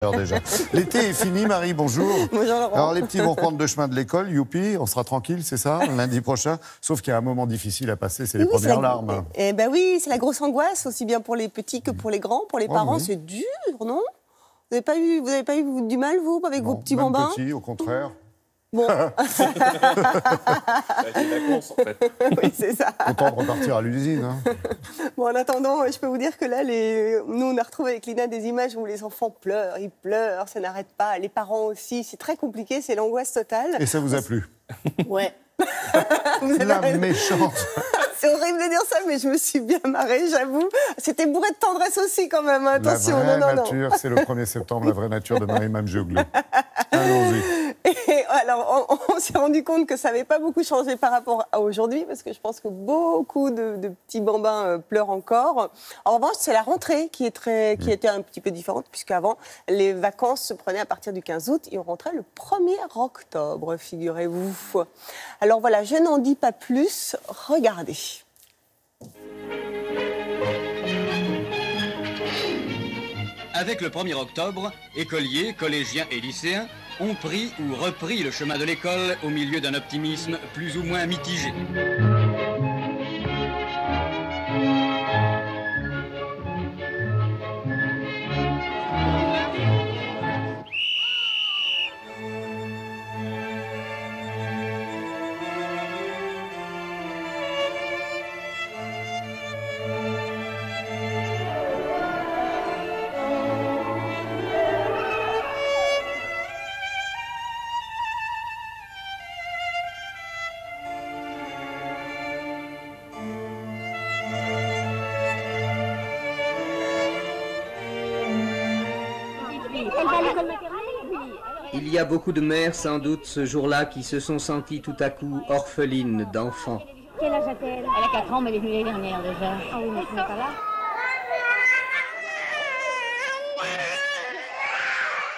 Déjà. L'été est fini, Marie, bonjour. Bonjour Laurent. Alors les petits vont reprendre le chemin de l'école, youpi, on sera tranquille, c'est ça, lundi prochain. Sauf qu'il y a un moment difficile à passer, c'est les premières larmes. Eh ben oui, c'est la grosse angoisse, aussi bien pour les petits que pour les grands, pour les parents, oui. C'est dur, non? Vous n'avez pas eu du mal, vous, avec vos petits même bambins? petit, au contraire. Bon. C'est des vacances, en fait. Oui, c'est ça. Content de repartir à l'usine. Hein. Bon, en attendant, je peux vous dire que là, nous, on a retrouvé avec Lina des images où les enfants pleurent, ils pleurent, ça n'arrête pas. Les parents aussi, c'est très compliqué, c'est l'angoisse totale. Et ça vous a plu? Ouais. Vous avez La raison. méchante. C'est horrible de dire ça, mais je me suis bien marrée, j'avoue. C'était bourré de tendresse aussi, quand même. Attention, La vraie non. nature, c'est le 1er septembre, la vraie nature de Marie Mamjouglou. Allons-y. Et alors, on s'est rendu compte que ça n'avait pas beaucoup changé par rapport à aujourd'hui, parce que je pense que beaucoup de petits bambins pleurent encore. En revanche, c'est la rentrée qui était un petit peu différente, puisqu'avant, les vacances se prenaient à partir du 15 août et on rentrait le 1er octobre, figurez-vous. Alors voilà, je n'en dis pas plus, regardez. Avec le 1er octobre, écoliers, collégiens et lycéens ont pris ou repris le chemin de l'école au milieu d'un optimisme plus ou moins mitigé. Il y a beaucoup de mères, sans doute, ce jour-là, qui se sont senties tout à coup orphelines d'enfants. Quel âge a-t-elle? Elle a 4 ans, mais elle est venue l'année dernière déjà. Ah oui, mais ce n'est pas là.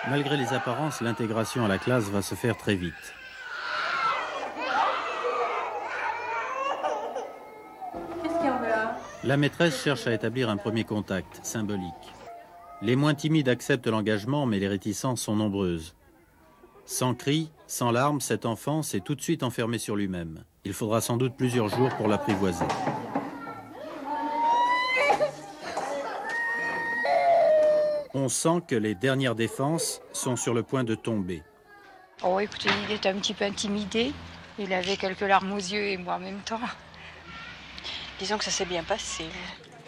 Malgré les apparences, l'intégration à la classe va se faire très vite. Qu'est-ce qu'il y a là? La maîtresse cherche à établir un premier contact, symbolique. Les moins timides acceptent l'engagement, mais les réticences sont nombreuses. Sans cris, sans larmes, cet enfant s'est tout de suite enfermé sur lui-même. Il faudra sans doute plusieurs jours pour l'apprivoiser. On sent que les dernières défenses sont sur le point de tomber. Oh, écoutez, il était un petit peu intimidé. Il avait quelques larmes aux yeux et moi en même temps. Disons que ça s'est bien passé.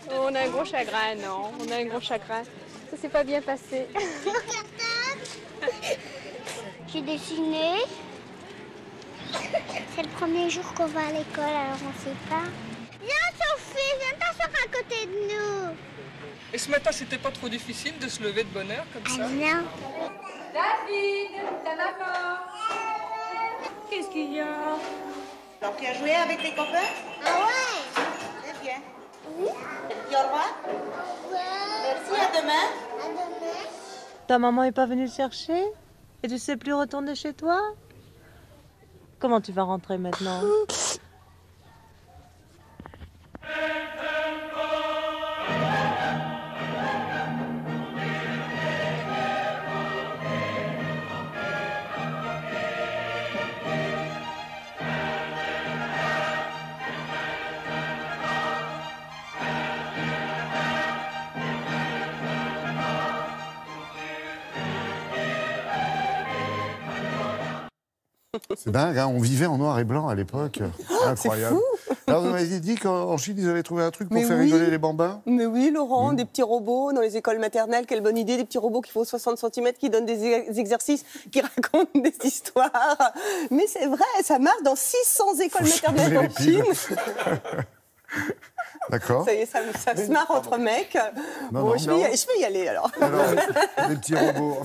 Oh, on a un gros chagrin, non? On a un gros chagrin. Ça s'est pas bien passé. J'ai dessiné. C'est le premier jour qu'on va à l'école, alors on ne sait pas. Viens Sophie, viens t'asseoir à côté de nous. Et ce matin, c'était pas trop difficile de se lever de bonne heure comme ça? Viens. David, ta maman. Qu'est-ce qu'il y a? Donc, tu as joué avec les copains? Ah ouais? C'est bien. Oui. Dis au revoir. Ouais. Merci, à demain. À demain. Ta maman est pas venue te chercher? Et tu sais plus retourner chez toi? Comment tu vas rentrer maintenant? C'est dingue, hein, on vivait en noir et blanc à l'époque. Incroyable. Alors vous m'avez dit qu'en Chine, ils avaient trouvé un truc pour faire rigoler les bambins? Mais oui, Laurent, des petits robots dans les écoles maternelles, quelle bonne idée, des petits robots qui font 60 cm, qui donnent des exercices, qui racontent des histoires. Mais c'est vrai, ça marche dans 600 écoles maternelles en Chine. D'accord. Ça y est, ça se marre entre mecs. Non, Bon, non, je vais y aller alors. Alors, les petits robots.